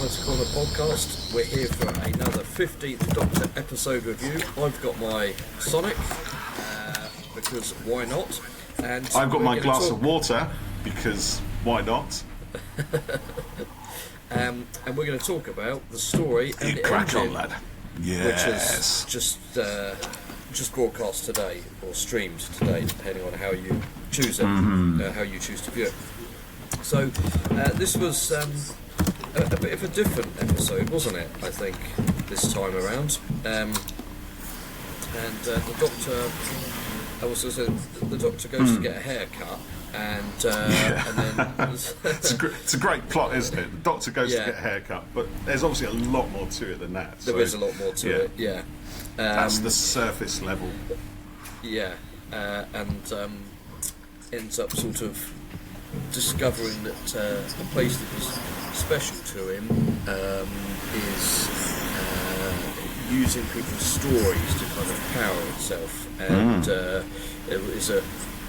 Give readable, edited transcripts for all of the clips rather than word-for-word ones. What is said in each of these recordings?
Doctor Corner podcast. We're here for another 15th Doctor episode review. I've got my Sonic, because why not? And I've got my glass of water, because why not? And we're going to talk about the story and the crack engine, on, lad. Yes. Which is just broadcast today, or streamed today, depending on how you choose it, how you choose to view it. So this was a bit of a different episode, wasn't it? I think this time around, and the Doctor. I was going to say the Doctor goes to get a haircut, and then it's a great plot, isn't it? The Doctor goes to get a haircut, but there's obviously a lot more to it than that. There is a lot more to it. Yeah, that's the surface level. Yeah, and ends up sort of discovering that the place that was special to him is using people's stories to kind of power itself, and it is a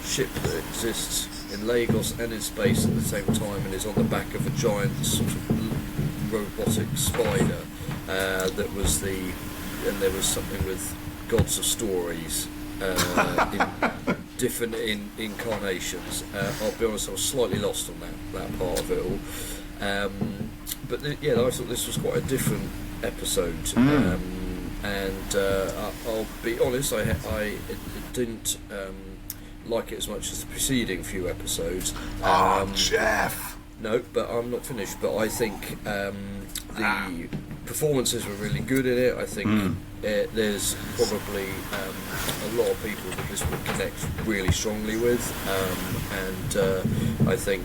ship that exists in Lagos and in space at the same time, and is on the back of a giant sort of robotic spider. That was and there was something with gods of stories in different incarnations. I'll be honest, I was slightly lost on that part of it all. But I thought this was quite a different episode. And I'll be honest, I didn't like it as much as the preceding few episodes. Jeff! No, but I'm not finished. But I think the performances were really good in it. I think there's probably a lot of people that this would connect really strongly with, and I think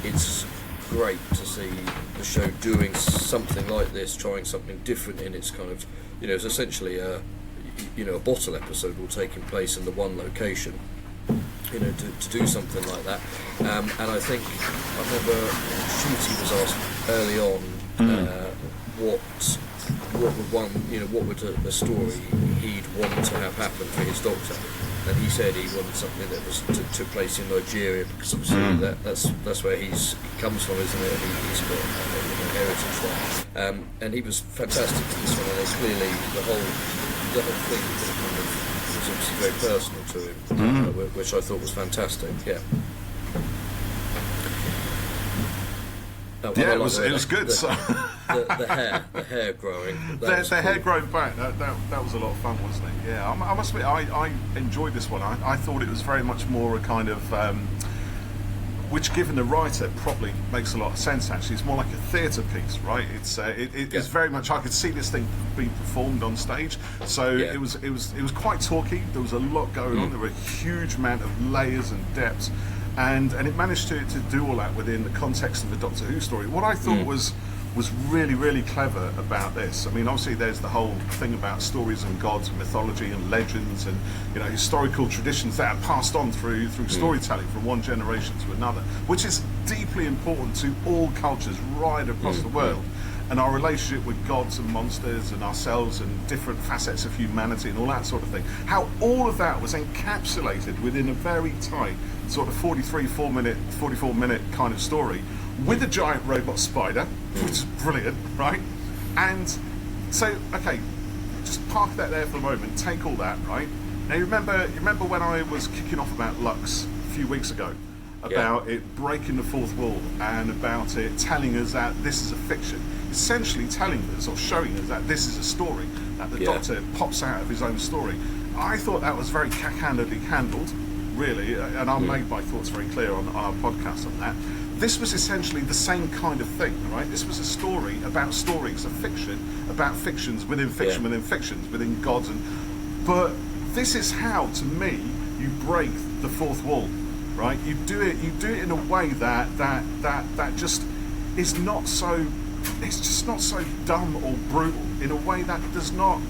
it's great to see the show doing something like this, trying something different in its kind of, it's essentially a bottle episode all taking place in the one location, to do something like that. And I think, I remember Shooty was asked early on what would a story he'd want to have happen for his Doctor, and he said he wanted something that was took place in Nigeria, because obviously that's where he comes from, isn't it? He's got heritage there, and he was fantastic in this one. And it's clearly the whole thing kind of was obviously very personal to him, which I thought was fantastic. Yeah. It was good. The hair growing. The hair growing back. That was a lot of fun, wasn't it? Yeah, I must admit, I enjoyed this one. I thought it was very much more a kind of, which, given the writer, probably makes a lot of sense. Actually, it's more like a theatre piece, right? It's it's very much. I could see this thing being performed on stage, so it was quite talky. There was a lot going on. There were a huge amount of layers and depths. And it managed to do all that within the context of the Doctor Who story. What I thought was really, really clever about this. I mean, obviously there's the whole thing about stories and gods and mythology and legends and historical traditions that are passed on through storytelling from one generation to another, which is deeply important to all cultures right across the world. And our relationship with gods and monsters and ourselves and different facets of humanity and all that sort of thing. How all of that was encapsulated within a very tight sort of 44 minute kind of story with a giant robot spider, which is brilliant, right? And so, okay, just park that there for a moment, take all that, right? Now you remember when I was kicking off about Lux a few weeks ago, about it breaking the fourth wall and about it telling us that this is a fiction, essentially telling us or showing us that this is a story, that the Doctor pops out of his own story. I thought that was very cack-handedly handled, really, and I'll make my thoughts very clear on our podcast on that. This was essentially the same kind of thing, right? This was a story about stories of fiction, about fictions within fiction within fictions, within gods, but this is how, to me, you break the fourth wall. Right, you do it in a way that just is not so. It's just not so dumb or brutal. In a way that does not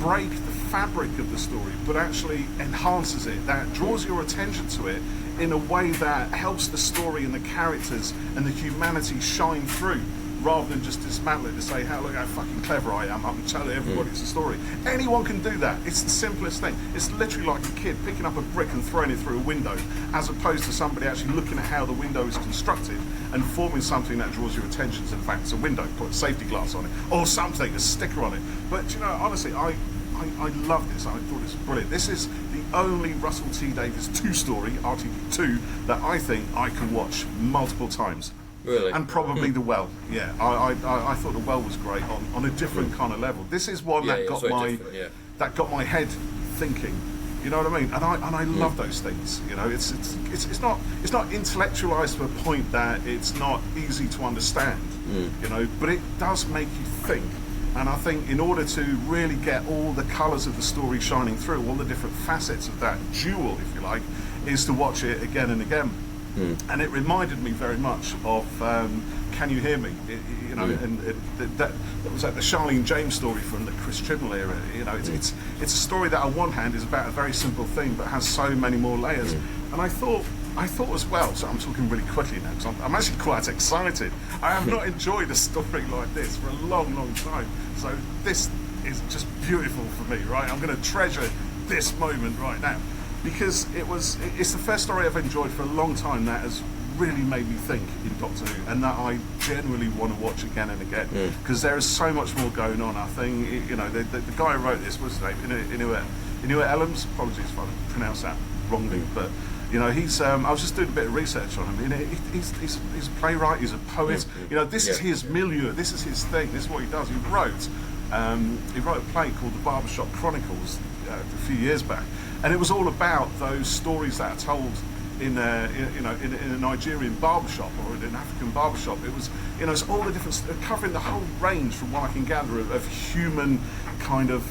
break the fabric of the story, but actually enhances it. That draws your attention to it in a way that helps the story and the characters and the humanity shine through, rather than just dismantle it to say, "How look how fucking clever I am! I'm telling everybody it's a story." Anyone can do that. It's the simplest thing. It's literally like a kid picking up a brick and throwing it through a window, as opposed to somebody actually looking at how the window is constructed and forming something that draws your attention to the fact it's a window. Put a safety glass on it or something, a sticker on it. But you know, honestly, I love this. I thought it was brilliant. This is the only Russell T Davies 2-story, RTD2, that I think I can watch multiple times. Really? And probably The Well. Yeah, I thought The Well was great on a different kind of level. This is one that got my head thinking. You know what I mean? And I love those things. You know, it's not intellectualized to a point that it's not easy to understand. You know, but it does make you think. And I think in order to really get all the colours of the story shining through, all the different facets of that jewel, if you like, is to watch it again and again. And it reminded me very much of Can You Hear Me? You know, and that was like the Charlene James story from the Chris Chibnall era. You know, it's a story that on one hand is about a very simple thing, but has so many more layers. And I thought as well, so I'm talking really quickly now, because I'm actually quite excited. I have not enjoyed a story like this for a long, long time. So this is just beautiful for me, right? I'm going to treasure this moment right now, because it's the first story I've enjoyed for a long time that has really made me think in Doctor Who, and that I genuinely want to watch again and again, because there is so much more going on. I think, you know, the guy who wrote this, what's his name? Inua Ellams, apologies if I pronounced that wrongly, but you know, he's. I was just doing a bit of research on him. You know, he's a playwright. He's a poet. You know, this is his milieu. This is his thing. This is what he does. He wrote a play called The Barbershop Chronicles a few years back, and it was all about those stories that are told in a Nigerian barbershop or in an African barbershop. It was, you know, it's all the different, covering the whole range from what I can gather of human kind of,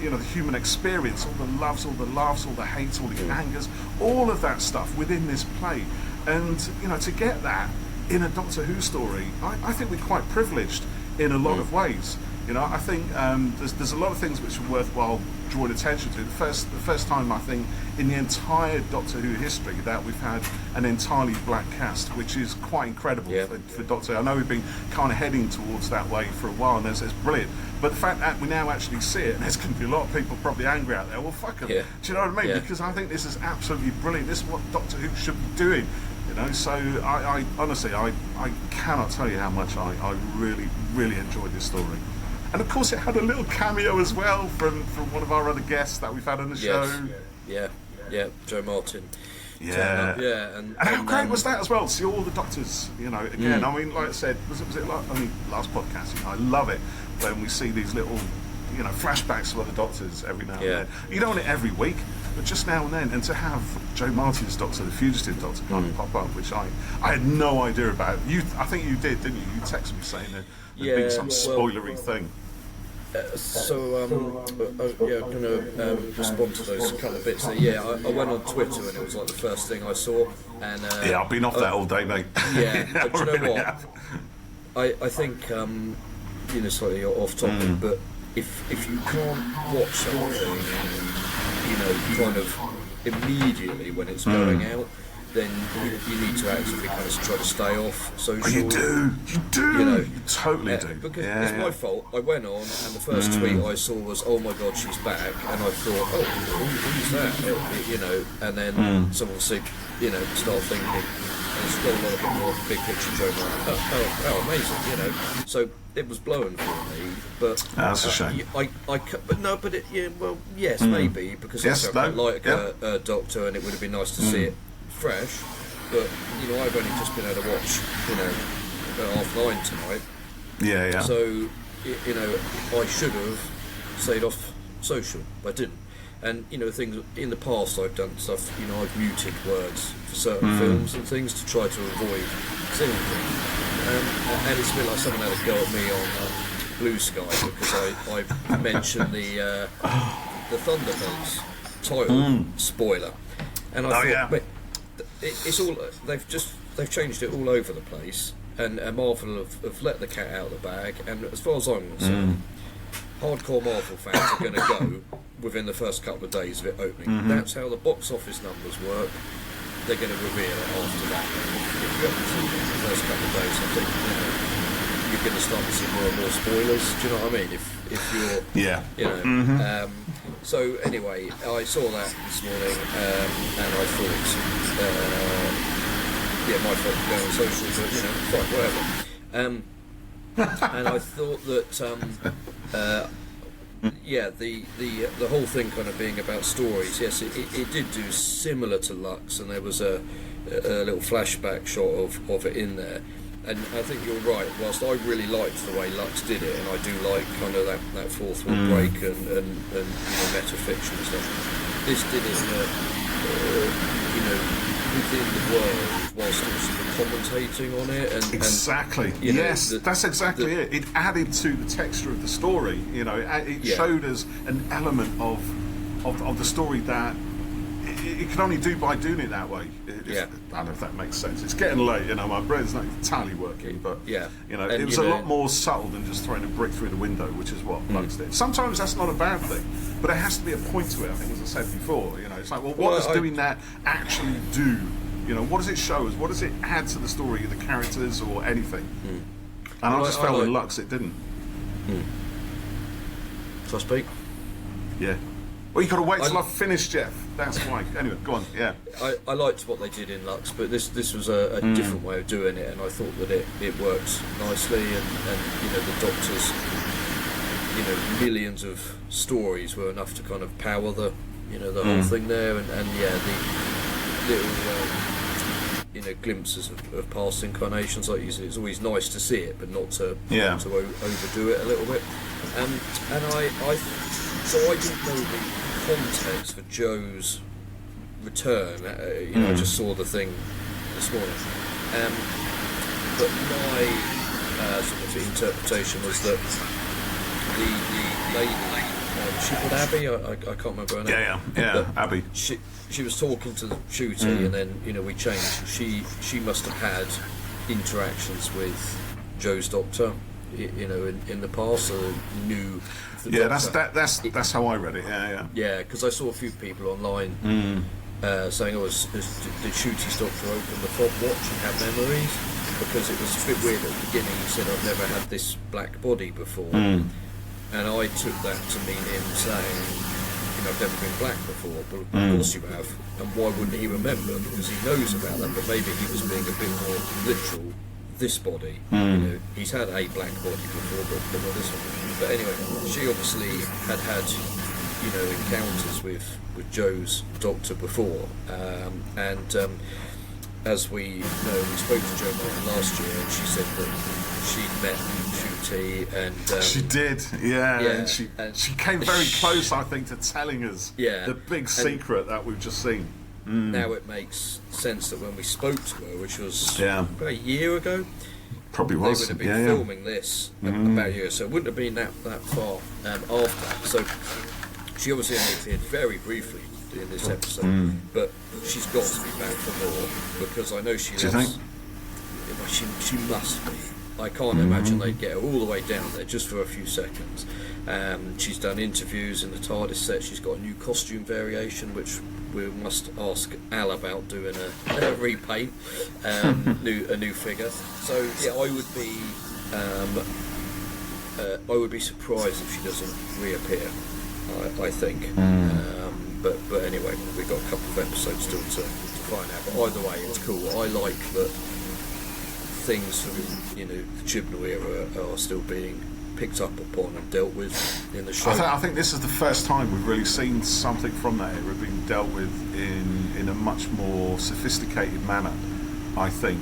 you know, the human experience, all the loves, all the laughs, all the hates, all the angers, all of that stuff within this play. And, you know, to get that in a Doctor Who story, I think we're quite privileged in a lot of ways. You know, I think there's a lot of things which are worthwhile drawing attention to. The first time, I think, in the entire Doctor Who history that we've had an entirely black cast, which is quite incredible for Doctor Who. I know we've been kind of heading towards that way for a while, and it's brilliant. But the fact that we now actually see it, and there's going to be a lot of people probably angry out there, well, fuck them. Yeah. Do you know what I mean? Yeah. Because I think this is absolutely brilliant. This is what Doctor Who should be doing. You know, so I honestly, I cannot tell you how much I really, really enjoyed this story. And of course, it had a little cameo as well from one of our other guests that we've had on the show. Yeah, Joe Martin. And how great was that as well? See all the Doctors, you know, again. I mean, like I said, was it like only last podcast? You know, I love it when we see these little, you know, flashbacks of other Doctors every now and then. You don't want it every week, but just now and then. And to have Joe Martin's Doctor, the Fugitive Doctor, kind of pop up, which I had no idea about. I think you did, didn't you? You texted me saying there'd been some spoilery thing. I'm going to respond to those couple of bits. I went on Twitter and it was like the first thing I saw. And I've been off that all day, mate. Yeah, but you know what? I think, you know, slightly off topic, but if you can't watch something, you know, kind of immediately when it's going out, then you need to actively kind of try to stay off social. You do. You know, you totally do. Because it's my fault. I went on, and the first tweet I saw was, "Oh my God, she's back," and I thought, "Oh, who's that?" You know, and then someone said, you know, start thinking, and it's got a lot of bit more big picture joke. Oh, amazing, you know. So it was blowing for me, but that's a shame. Maybe because I quite like a Doctor, and it would have been nice to see it fresh, but you know, I've only just been able to watch, you know, at 9:30 tonight. So you know, I should have stayed off social, but I didn't. And you know, things in the past I've done stuff. You know, I've muted words for certain films and things to try to avoid seeing things. And it's a bit like someone had a go at me on Blue Sky because I mentioned the Thunderbolts title spoiler, and I thought, but it's all they've changed it all over the place, and Marvel have let the cat out of the bag. And as far as I'm concerned, hardcore Marvel fans are going to go within the first couple of days of it opening. That's how the box office numbers work. They're going to reveal it after that. If you haven't seen it in the first couple of days, I think, you know, you're going to start to see more and more spoilers. Do you know what I mean? If you're, you know. So anyway, I saw that this morning, and I thought, my fault for going on social, but you know, fine, whatever. And I thought that, the whole thing kind of being about stories. Yes, it did do similar to Lux, and there was a little flashback shot of it in there. And I think you're right. Whilst I really liked the way Lux did it, and I do like kind of that fourth wall break and you know, meta-fiction and stuff, this did it within the world, whilst also commentating on it. And exactly. Yes, that's exactly it. It added to the texture of the story. You know, it showed us an element of the story that it can only do by doing it that way. I don't know if that makes sense. It's getting late, you know, my brain's not entirely working, but you know, and, it was a lot more subtle than just throwing a brick through the window, which is what Lux did. Sometimes that's not a bad thing, but there has to be a point to it, I think, as I said before. You know, it's like, well, what does doing that actually do? You know, what does it show us? What does it add to the story, the characters, or anything? And I just felt in Lux it didn't. So I speak? Yeah. Well, you've got to wait till I've finished, Jeff. That's why. Anyway, go on. Yeah. I liked what they did in Lux, but this was a different way of doing it, and I thought that it worked nicely. And you know, the Doctor's millions of stories were enough to kind of power the whole thing there, and the little glimpses of past incarnations, like you said, it's always nice to see it, but not to overdo it a little bit. And I didn't know the context for Joe's return. I just saw the thing this morning, but my sort of interpretation was that the lady, she called Abby. I can't remember her name. Yeah, Abby. She was talking to Shooty, and then we changed. She must have had interactions with Joe's Doctor, in the past, so knew. That's how I read it. Yeah, because I saw a few people online saying, did Shooty's Doctor open the fob watch and have memories? Because it was a bit weird at the beginning. He said, I've never had this black body before, and I took that to mean him saying, I've never been black before. But of course you have, and why wouldn't he remember? Because he knows about that, but maybe he was being a bit more literal. This body, he's had a black body before, but not this one. But anyway, she obviously had encounters with Joe's Doctor before, and as we know, we spoke to Jo Martin last year, and she said that she'd met Shooty, and she did, and she came very close, I think, to telling us the big secret that we've just seen. Now it makes sense that when we spoke to her, which was about a year ago, probably was. They would have been filming this about a year, so it wouldn't have been that far after that. So she obviously only appeared very briefly in this episode, but she's got to be back for more, because I know she loves. She must be. I can't imagine they'd get her all the way down there just for a few seconds. She's done interviews in the TARDIS set. She's got a new costume variation, which we must ask Al about doing a repaint, a new figure. So I would be surprised if she doesn't reappear. I think. But anyway, we've got a couple of episodes still to find out. But either way, it's cool. I like that things from the Chibnall era are still being picked up upon and dealt with in the show. I think this is the first time we've really seen something from that era being dealt with in a much more sophisticated manner. I think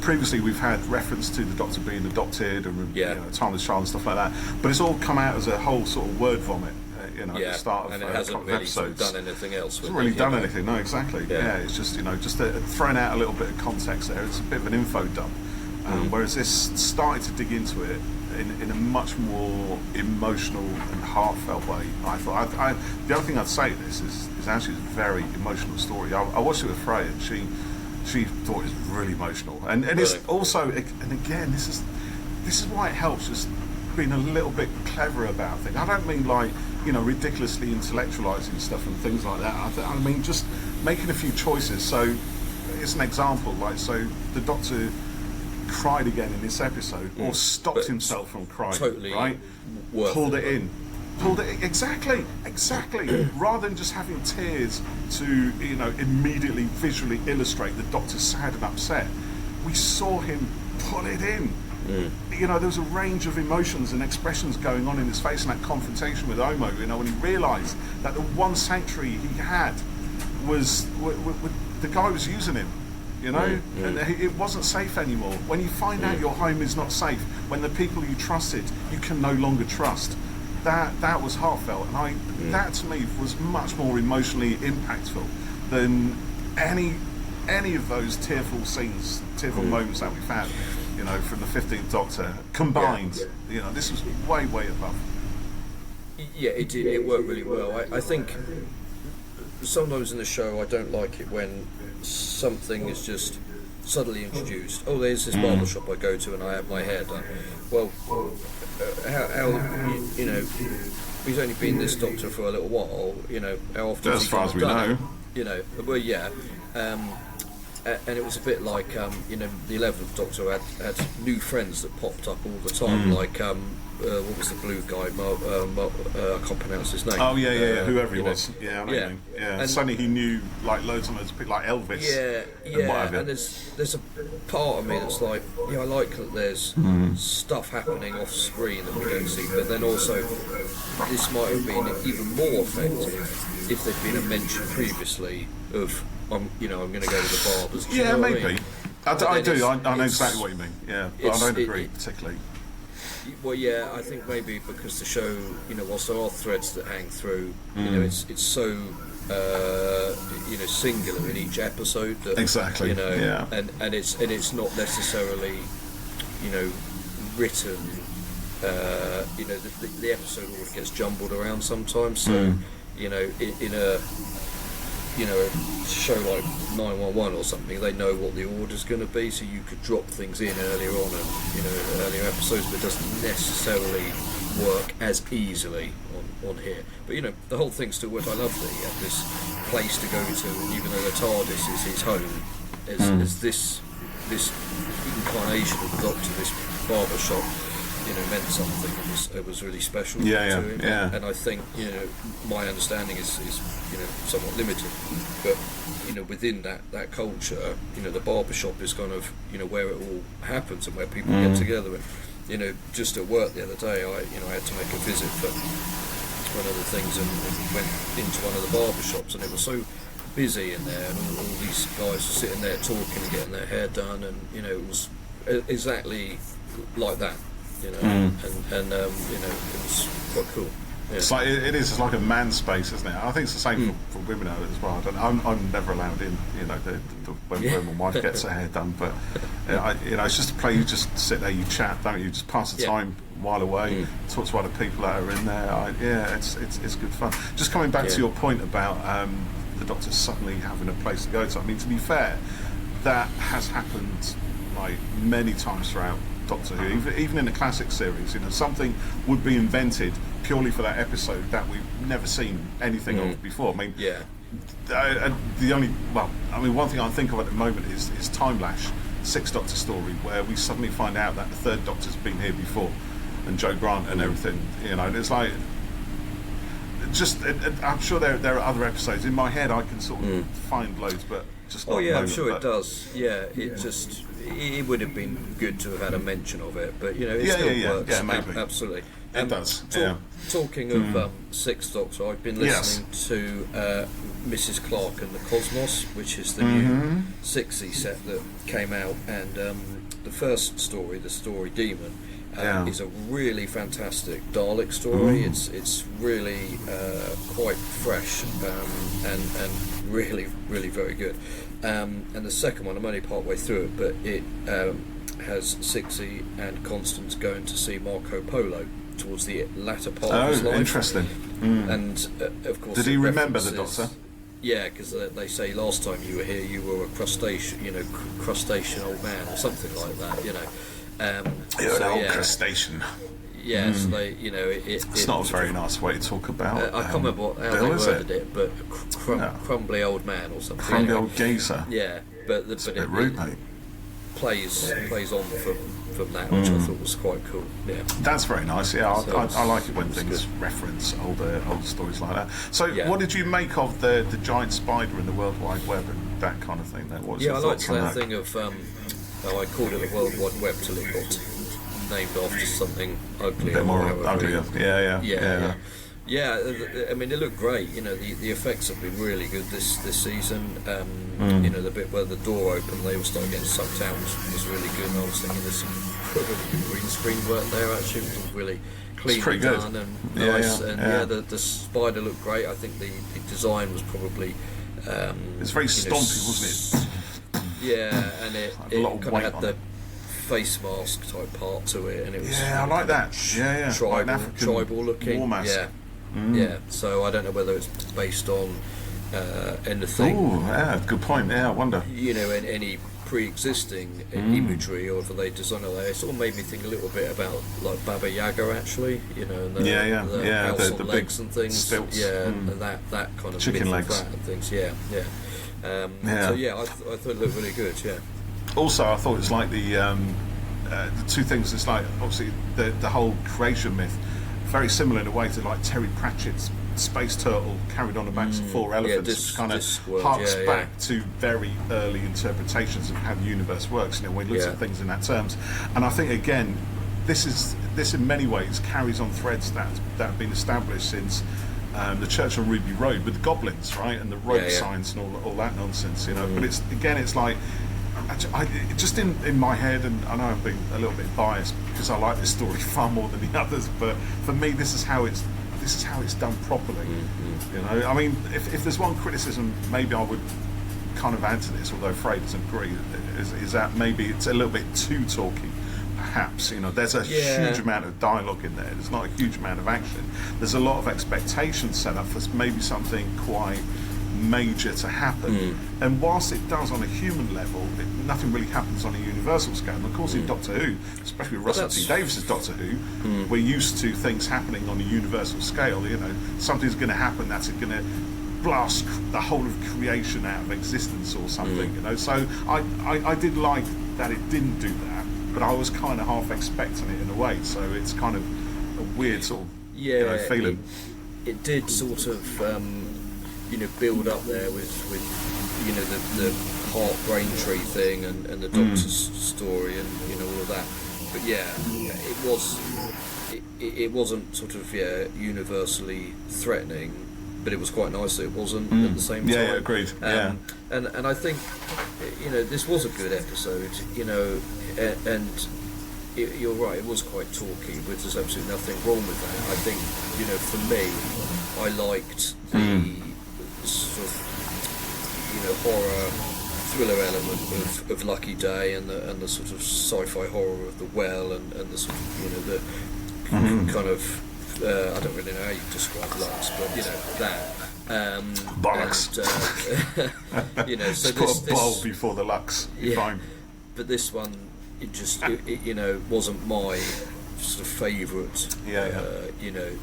previously we've had reference to the Doctor being adopted and Timeless Child and stuff like that, but it's all come out as a whole sort of word vomit. At the start of and it hasn't really episodes. Done anything else. It hasn't really done anything. No, exactly. Yeah, it's just throwing out a little bit of context there. It's a bit of an info dump. Whereas this started to dig into it in a much more emotional and heartfelt way. I thought. The other thing I'd say to this is actually it's a very emotional story. I watched it with Freya, and she thought it was really emotional. And really? It's also, and again, this is why it helps just being a little bit clever about things. I don't mean like ridiculously intellectualizing stuff and things like that. I mean just making a few choices. So it's an example. Like, so the Doctor cried again in this episode, or stopped himself from crying. Totally, right? Pulled it in. Exactly. Rather than just having tears to, you know, immediately visually illustrate the Doctor's sad and upset, we saw him pull it in. You know, there was a range of emotions and expressions going on in his face in that confrontation with Omo, you know, when he realised that the one sanctuary he had was the guy was using him, you know, and it wasn't safe anymore. When you find out your home is not safe, when the people you trusted you can no longer trust, that was heartfelt, and that to me was much more emotionally impactful than any of those tearful moments that we've had, you know, from the 15th Doctor combined. You know, this was way above. Yeah, it did. It worked really well. I think sometimes in the show I don't like it when something is just suddenly introduced. Oh, there's this barber shop I go to and I have my hair done. Well, how you know, he's only been this Doctor for a little while. You know, how often? As far as we know. You know, well, yeah. And it was a bit like, you know, the 11th Doctor had new friends that popped up all the time, like, what was the blue guy? I can't pronounce his name. Oh, yeah, whoever he was. Yeah, I know what you mean. Yeah. And suddenly he knew, like, loads of those people, like Elvis. And there's a part of me that's like, I like that there's stuff happening off screen that we don't see, but then also this might have been even more effective if there'd been a mention previously of, I'm going to go to the barbers. Yeah, maybe. I do. I know exactly what you mean. Yeah, but I don't agree particularly. Well, yeah, I think maybe because the show, you know, whilst there are threads that hang through, you know, it's so, you know, singular in each episode that exactly, you know, and it's not necessarily, you know, written. You know, the episode always gets jumbled around sometimes. So, you know, in a show like 911 or something, they know what the order's going to be, so you could drop things in earlier on and, you know, earlier episodes, but it doesn't necessarily work as easily on here. But, you know, the whole thing still worked. I love that he had this place to go to, and even though the TARDIS is his home, as this incarnation of the Doctor, this barber shop, you know, meant something. It was really special to him. Yeah. And I think, you know, my understanding is you know, somewhat limited, but, you know, within that culture, you know, the barbershop is kind of, you know, where it all happens and where people get together. And, you know, just at work the other day, I had to make a visit for one of the things, and went into one of the barbershops, and it was so busy in there, and all these guys were sitting there talking and getting their hair done, and, you know, it was exactly like that. You know, and you know, it was quite cool. Yeah. It's like it's like a man space, isn't it? I think it's the same for women as well. I'm never allowed in, you know, when my wife gets her hair done. But you know, it's just a place. You just sit there, you chat, don't you? Just pass the time while away, talk to other people that are in there. It's good fun. Just coming back to your point about the Doctor suddenly having a place to go to. I mean, to be fair, that has happened like many times throughout Doctor Who, even in the classic series. You know, something would be invented purely for that episode that we've never seen anything of before. I mean, one thing I think of at the moment is Time Lash, Sixth Doctor story, where we suddenly find out that the Third Doctor's been here before, and Joe Grant and everything. You know, it's like, I'm sure there are other episodes in my head. I can sort of find loads, but just not I'm sure it does. Yeah, it would have been good to have had a mention of it, but, you know, it still works. Yeah, maybe. Absolutely. It does. Talking of Sixth Doctor, I've been listening to Mrs. Clark and the Cosmos, which is the new 6E set that came out, and the first story, the story Demon, is a really fantastic Dalek story. It's really quite fresh and really, really very good. And the second one, I'm only part way through it, but it has 6E and Constance going to see Marco Polo towards the latter part of his life. Interesting. And of course, did he remember the Doctor? Yeah, because they say last time you were here, you were a crustacean, you know, crustacean old man or something like that. You know, you're an old crustacean. Yeah, so they, you know, it's not a very nice way to talk about. I can't remember how they worded it, but crumbly old man or something. Crumbly old geezer. Yeah, but it's a bit rude, mate. plays on from that, which I thought was quite cool. Yeah, that's very nice. Yeah, I like it when things reference older stories like that. So, what did you make of the giant spider in the World Wide Web and that kind of thing? Then, what was your thoughts on that? Thing of I called it the World Wide Web till it got named after something ugly. A bit more uglier. Yeah, I mean, it looked great. You know, the effects have been really good this season. You know, the bit where the door opened, they all started getting sucked out was really good. And I was thinking there's some really good green screen work there. Actually, it was all really cleanly done and nice. The spider looked great. I think the design was probably. It's very stompy, wasn't it? Yeah, and it kind of had the face mask type part to it, and it was I like that. Tribal looking. War mask. Yeah. So I don't know whether it's based on anything. Oh, yeah, good point. Yeah, I wonder. You know, any pre-existing imagery, or if they designed it. It sort of made me think a little bit about like Baba Yaga, actually. You know, and the house on legs big and things. Stilts. And that kind of chicken myth legs of that and things. So I thought it looked really good. Yeah. Also, I thought it was like the two things. It's like obviously the whole creation myth, very similar in a way to like Terry Pratchett's Space Turtle carried on the backs of four elephants, which kind of harks back to very early interpretations of how the universe works. You know, when we look at things in that terms, and I think again, this in many ways carries on threads that have been established since. The church on Ruby Road with the goblins, right, and the road signs and all that nonsense, you know. But it's like, just in my head, and I know I'm being a little bit biased because I like this story far more than the others. But for me, this is how it's done properly. You know, I mean, if there's one criticism, maybe I would kind of add to this, although Frey doesn't agree, is that maybe it's a little bit too talky. Perhaps, you know, there's a huge amount of dialogue in there. There's not a huge amount of action. There's a lot of expectation set up for maybe something quite major to happen. And whilst it does on a human level, nothing really happens on a universal scale. And of course, in Doctor Who, especially with Russell T Davies's Doctor Who, we're used to things happening on a universal scale. You know, something's going to happen that's going to blast the whole of creation out of existence or something. You know, so I did like that it didn't do that. But I was kind of half expecting it in a way, so it's kind of a weird sort of feeling. It did sort of build up there with the heart brain tree thing and the doctor's story and all of that. But it wasn't sort of universally threatening, but it was quite nice that it wasn't at the same time. Yeah, agreed. And I think this was a good episode. And you're right, it was quite talky, but there's absolutely nothing wrong with that. I think, for me, I liked the sort of, horror thriller element of Lucky Day and the sort of sci-fi horror of The Well and the sort of, the kind of, I don't really know how you describe Lux, but, that. Bollocks. And, so put a bowl before the Lux, fine. But this one, it wasn't my sort of favourite,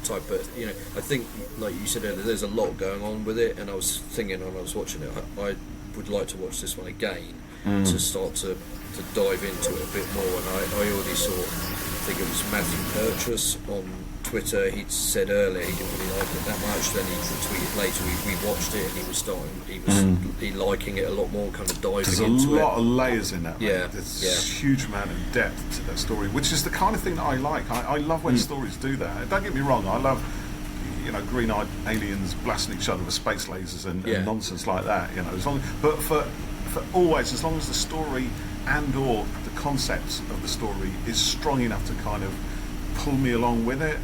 type. But I think, like you said earlier, there's a lot going on with it, and I was thinking when I was watching it, I would like to watch this one again to start to dive into it a bit more. And I already saw, I think it was Matthew Purchase on Twitter, he'd said earlier he didn't really like it that much, then he tweeted later he rewatched it and he was liking it a lot more, kind of diving into it. There's a lot of layers in that. There's a huge amount of depth to that story, which is the kind of thing that I like. I love when stories do that. Don't get me wrong, I love green-eyed aliens blasting each other with space lasers and nonsense like that, but for always, as long as the story and or the concepts of the story is strong enough to kind of pull me along with it,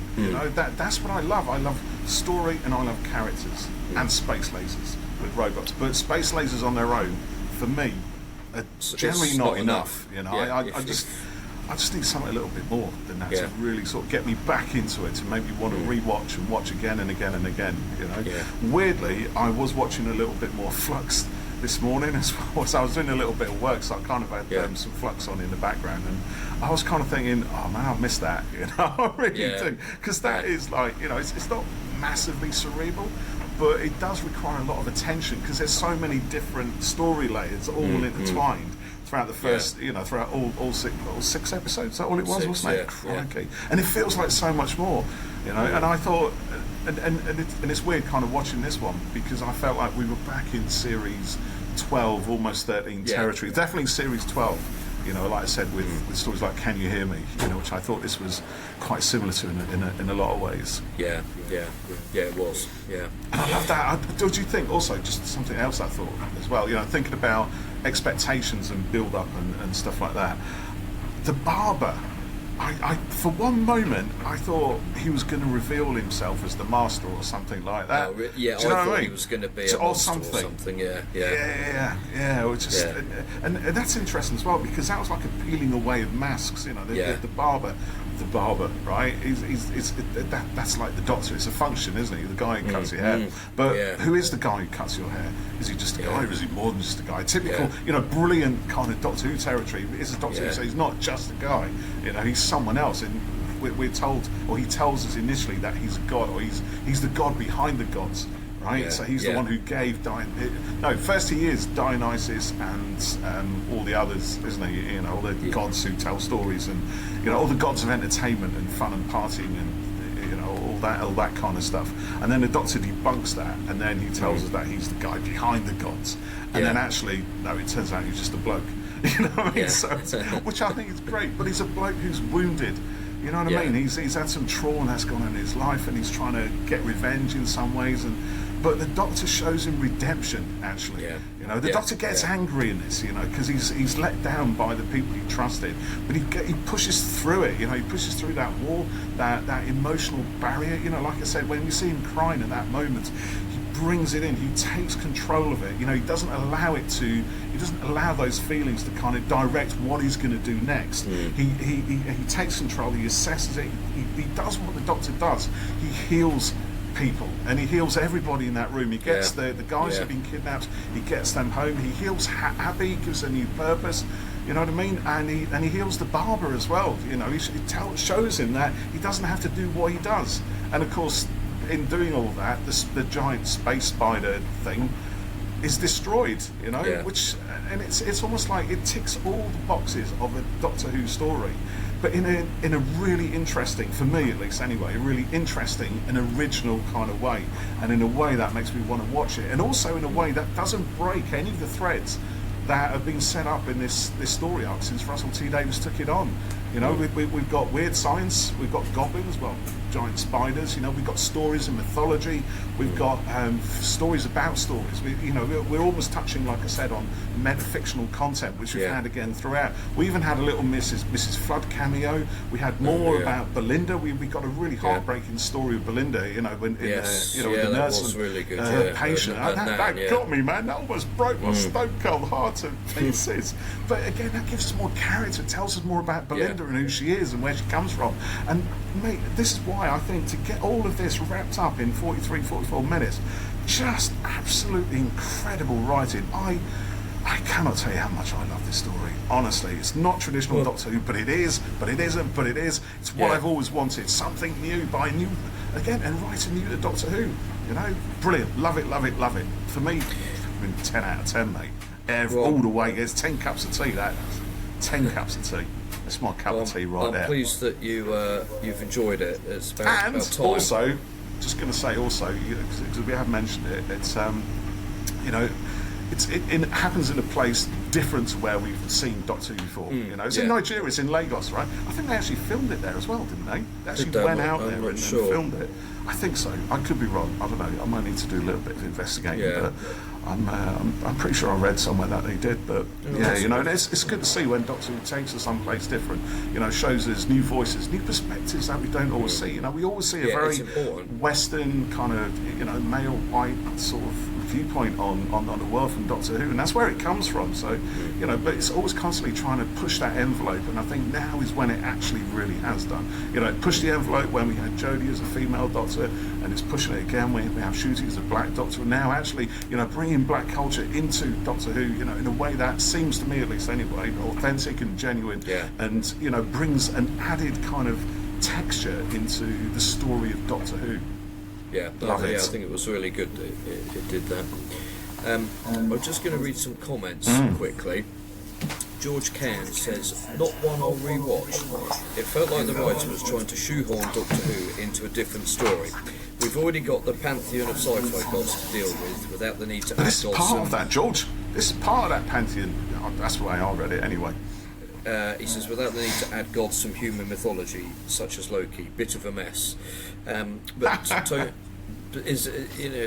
that's what I love. I love story and I love characters and space lasers with robots. But space lasers on their own, for me, are generally not enough. I just need something a little bit more than that to really sort of get me back into it, to make me want to rewatch and watch again and again and again. Weirdly, I was watching a little bit more Flux this morning as well. So I was doing a little bit of work, so I kind of had some Flux on in the background, and I was kind of thinking, oh man, I missed that. I really do, because that is like, it's not massively cerebral, but it does require a lot of attention because there's so many different story layers all intertwined throughout the first, throughout all six episodes. Is that all it was, wasn't it? Crikey. And it feels like so much more, And I thought, and it's weird kind of watching this one, because I felt like we were back in series 12, almost 13 territory. Definitely series 12. Like I said, with stories like Can You Hear Me, which I thought this was quite similar to in a lot of ways. Yeah, it was, yeah. And I love that. Do you think, also, just something else I thought as well, thinking about expectations and build-up and stuff like that. The barber, I for one moment, I thought he was going to reveal himself as the master or something like that. Oh, yeah, I thought he was going to be a monster or something. Yeah. And that's interesting as well, because that was like a peeling away of masks. The barber, right? That's like the doctor. It's a function, isn't he? The guy who cuts your hair. But who is the guy who cuts your hair? Is he just a guy, or is he more than just a guy? Typical, brilliant kind of Doctor Who territory. It's a Doctor Who, so he's not just a guy. He's someone else. And we're told, or he tells us initially, that he's a god, or he's the god behind the gods. Right, so he's the one who gave first he is Dionysus and all the others, isn't he? All the gods who tell stories, and all the gods of entertainment and fun and partying, and all that kind of stuff. And then the Doctor debunks that, and then he tells us that he's the guy behind the gods. And then actually, no, it turns out he's just a bloke. What I mean? So, which I think is great. But he's a bloke who's wounded. You know what I mean? He's had some trauma that's gone on in his life, and he's trying to get revenge in some ways. But the Doctor shows him redemption, actually. The Doctor gets angry in this, because he's let down by the people he trusted. But he pushes through it, he pushes through that wall, that emotional barrier. Like I said, when you see him crying at that moment, he brings it in, he takes control of it. He doesn't allow those feelings to kind of direct what he's going to do next. He takes control, he assesses it, he does what the Doctor does. He heals people, and he heals everybody in that room. He gets the guys who've been kidnapped, he gets them home, he heals Abby, gives a new purpose, you know what I mean? And he heals the barber as well. He shows him that he doesn't have to do what he does. And of course, in doing all that, the giant space spider thing is destroyed, which, and it's almost like it ticks all the boxes of a Doctor Who story, but in a really interesting, for me at least anyway, a really interesting and original kind of way, and in a way that makes me want to watch it, and also in a way that doesn't break any of the threads that have been set up in this story arc since Russell T Davies took it on. We've got weird science, we've got goblins, giant spiders. We've got stories and mythology. We've got stories about stories. We're almost touching, like I said, on metafictional content, which we've had again throughout. We even had a little Mrs. Flood cameo. We had more about Belinda. We got a really heartbreaking story of Belinda. With the nurse and really good, her patient. That got me, man. That almost broke my stone cold heart to pieces. But again, that gives us more character. It tells us more about Belinda and who she is and where she comes from. And mate, this is why I think to get all of this wrapped up in 43, 44 minutes, just absolutely incredible writing. I cannot tell you how much I love this story. Honestly, it's not traditional Doctor Who, but it is, but it isn't, but it is. It's what I've always wanted. Something new by new, again, and writing new to Doctor Who. Brilliant. Love it, love it, love it. For me, 10 out of 10, mate. All the way. It's 10 cups of tea, that. 10 cups of tea. It's my cup of tea right there. I'm pleased that you've enjoyed it. It's about time. Also, just going to say because we have mentioned it, it's it happens in a place different to where we've seen Doctor Who before. It's in Nigeria, it's in Lagos, right? I think they actually filmed it there as well, didn't they? They actually went out there and filmed it. I think so. I could be wrong. I don't know. I might need to do a little bit of investigating, but I'm pretty sure I read somewhere that they did. But it's good to see when Doctor Who takes us someplace different. Shows us new voices, new perspectives that we don't always see. We always see a very Western kind of male white sort of viewpoint on the world from Doctor Who, and that's where it comes from. So but it's always constantly trying to push that envelope, and I think now is when it actually really has done. It pushed the envelope when we had Jodie as a female Doctor, and it's pushing it again when we have Ncuti as a black Doctor, and now actually bringing black culture into Doctor Who, in a way that seems to me, at least anyway, authentic and genuine, and brings an added kind of texture into the story of Doctor Who. I think it was really good that it did that. I'm just going to read some comments quickly. George Cairn says, not one I'll rewatch. It felt like the writer was trying to shoehorn Doctor Who into a different story. We've already got the pantheon of sci-fi gods to deal with without the need to add gods. This is part of that, George. This is part of that pantheon. That's the way I read it anyway. He says, without the need to add gods from human mythology, such as Loki. Bit of a mess. But is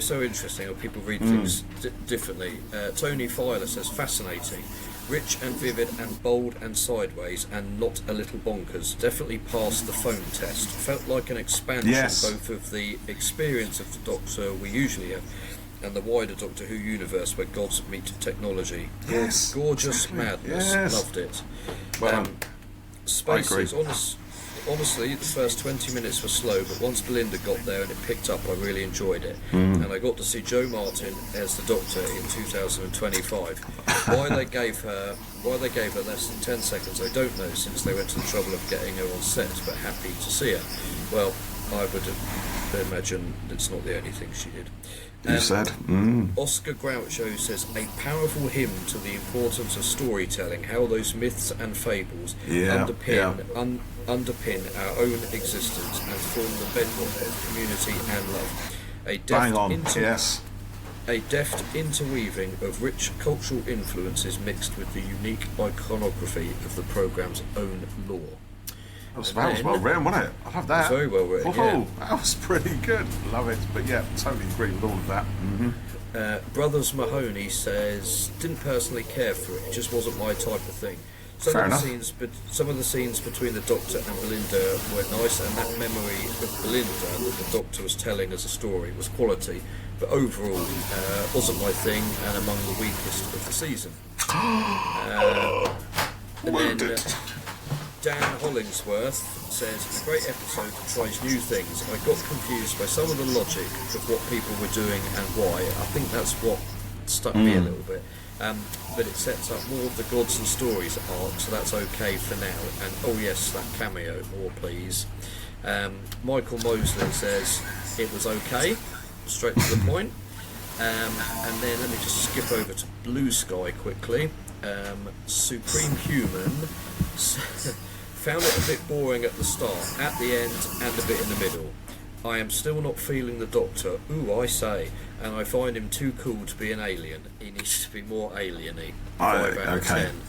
so interesting how people read things differently. Tony Filer says, fascinating. Rich and vivid and bold and sideways and not a little bonkers. Definitely passed the phone test. Felt like an expansion both of the experience of the Doctor we usually have and the wider Doctor Who universe where gods meet technology. Yes, gorgeous exactly. Madness. Yes. Loved it. Well, Spaces, honestly, the first 20 minutes were slow, but once Belinda got there and it picked up, I really enjoyed it. And I got to see Jo Martin as the Doctor in 2025. Why they gave her less than 10 seconds, I don't know, since they went to the trouble of getting her on set, but happy to see her. Well, I would imagine it's not the only thing she did. You said. Oscar Groucho says, a powerful hymn to the importance of storytelling, how those myths and fables underpin our own existence and form the bedrock of community and love. A deft interweaving of rich cultural influences mixed with the unique iconography of the programme's own lore. That was well written, wasn't it? I love that. Very well written. Yeah. That was pretty good. Love it. But yeah, totally agree with all of that. Brothers Mahoney says, didn't personally care for it. It just wasn't my type of thing. Some of the scenes between the Doctor and Belinda were nice, and that memory of Belinda that the Doctor was telling as a story was quality. But overall, wasn't my thing, and among the weakest of the season. And then Dan Hollingsworth says, a great episode that tries new things. I got confused by some of the logic of what people were doing and why. I think that's what stuck me a little bit. But it sets up more of the Gods and Stories arc, so that's okay for now. And oh yes, that cameo, more please. Michael Mosley says, it was okay, straight to the point. And then let me just skip over to Blue Sky quickly. Supreme Human found it a bit boring at the start, at the end, and a bit in the middle. I am still not feeling the Doctor, ooh I say, and I find him too cool to be an alien. He needs to be more alien-y. 5 out of 10.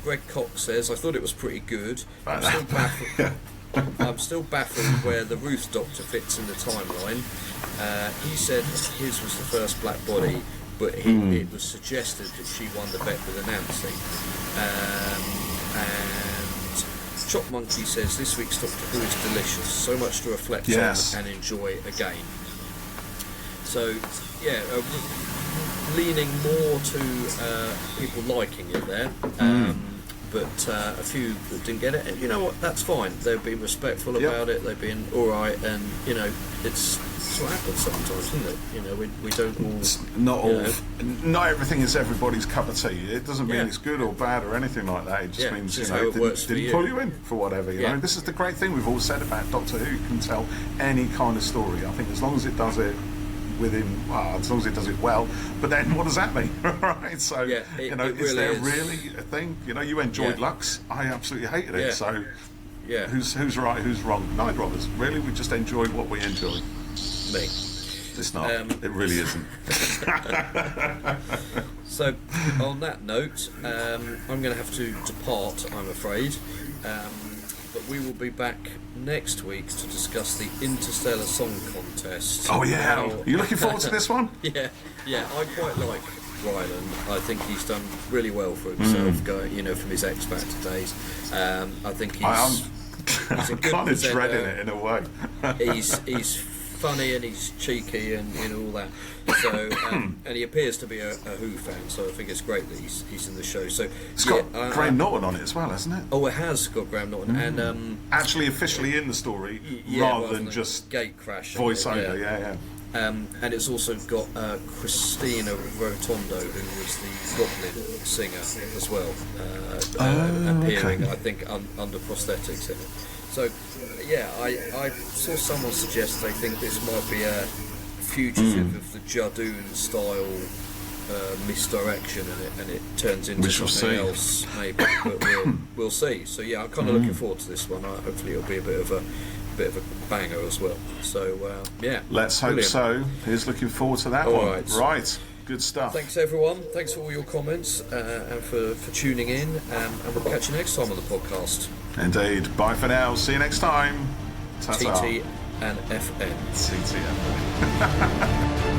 Greg Cox says, I thought it was pretty good. I'm still baffled where the Ruth Doctor fits in the timeline. He said his was the first black body, but it was suggested that she won the bet with Anansi. And Chop Monkey says, this week's Doctor Who is delicious, so much to reflect on and enjoy again. So, yeah, leaning more to people liking it there. But a few that didn't get it, and you know what, that's fine. They've been respectful about it, they've been alright, and you know, it's what happens sometimes, isn't it? You know, we don't all... Not everything is everybody's cup of tea. It doesn't mean it's good or bad or anything like that. It just means, you know, it didn't pull you in for whatever, you know. This is the great thing we've all said about Doctor Who. You can tell any kind of story. I think as long as it does it as long as it does it well, but then what does that mean? Right? So, you know, is there really a thing? You know, you enjoyed Lux, I absolutely hated it, so who's right, who's wrong? Neither of us. Really, we just enjoy what we enjoy. Me. It's not. It really isn't. So, on that note, I'm going to have to depart, I'm afraid. But we will be back next week to discuss the Interstellar Song Contest. Oh yeah, are you looking forward to this one? Yeah, I quite like Ryland. I think he's done really well for himself, going, you know, from his X Factor days. I think he's a good kind of dreading it in a way. he's funny and he's cheeky and you know all that. So and he appears to be a Who fan, so I think it's great that he's in the show. So it's got Graham Norton on it as well, hasn't it? Oh, it has got Graham Norton and actually officially in the story rather than just gate crash voiceover. And it's also got Christina Rotondo, who was the Goblin singer as well, appearing I think under prosthetics in it. So, yeah, I saw someone suggest they think this might be a fugitive of the Jadoon style misdirection and it turns into something else, maybe. But we'll see. So yeah, I'm kind of looking forward to this one. Hopefully, it'll be a bit of a banger as well. So yeah, let's hope so. Here's looking forward to that one. Right. Good stuff. Thanks everyone. Thanks for all your comments and for tuning in. And we'll catch you next time on the podcast. Indeed. Bye for now. See you next time. Ta-ta. TT and FN. TT and FN.